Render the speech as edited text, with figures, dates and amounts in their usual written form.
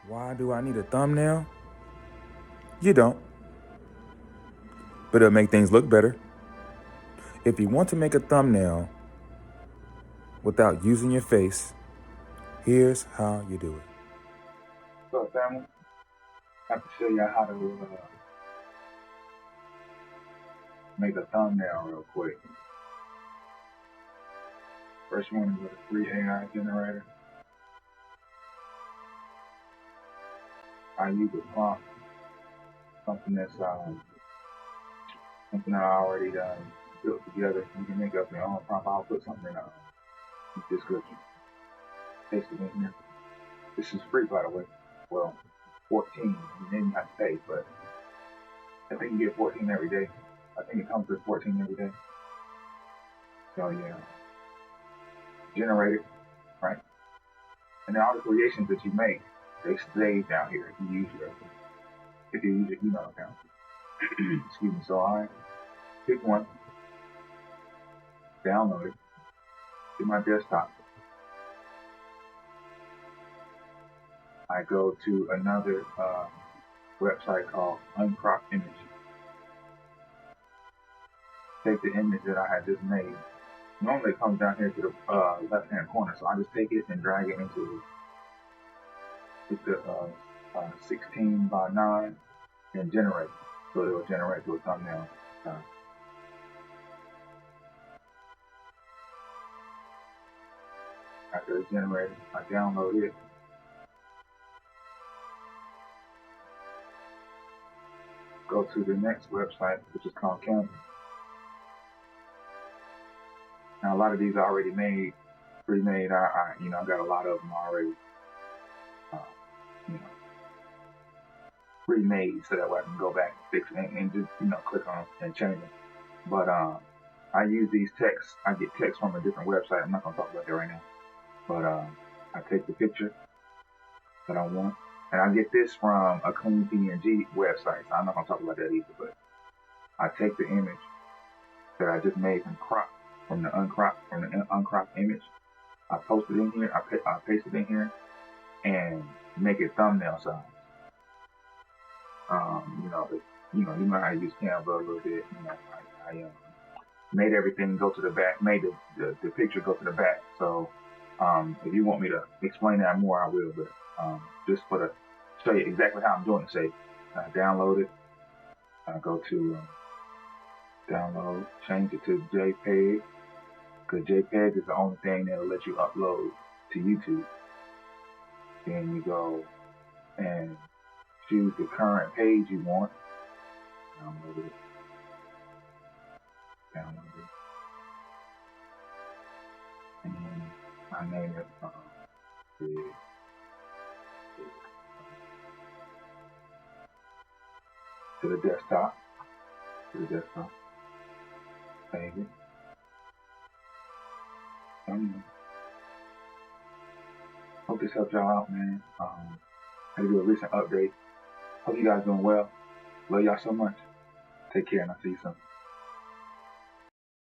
Why do I need a thumbnail? You don't, but it'll make things look better. If you want to make a thumbnail without using your face, here's how you do it. So family, I have to show you how to make a thumbnail real quick. First one is a free AI generator. I use a prompt, something that's something I already built together. You can make up your own prompt. I'll put something in the description. Paste it in here. This is free, by the way. Well, 14, and then you have to pay, but I think you get 14 every day. I think it comes with 14 every day. So yeah, generate it, right? And then all the creations that you make, they stay down here if you use your email account. Excuse me. So I pick one, download it to my desktop. I go to another website called Uncrop image. Take the image that I had just made. Normally it comes down here to the left-hand corner, so I just take it and drag it into the 16 by 9 and generate. So it will generate to a thumbnail. After it's generated, I download it. Go to the next website, which is called Canva. Now a lot of these are already made, pre-made. I got a lot of them already, pre-made, so that way I can go back and fix it and just click on them and change them. But I use these texts. I get text from a different website. I'm not gonna talk about that right now. But I take the picture that I want, and I get this from a clean PNG website. So I'm not gonna talk about that either. But I take the image that I just made from the uncrop image. I post it in here. I paste it in here and make it thumbnail size. You know how to use Canva a little bit. I made everything go to the back. Made the picture go to the back. So if you want me to explain that more, I will. But just to show you exactly how I'm doing it. Say download it. I go to download, change it to JPEG, because JPEG is the only thing that'll let you upload to YouTube. Then you go and choose the current page you want. Download it. And I name it to the desktop. Save it. Hope this helps y'all out, man. I had to do a recent update. Hope you guys doing well. Love y'all so much. Take care, and I'll see you soon.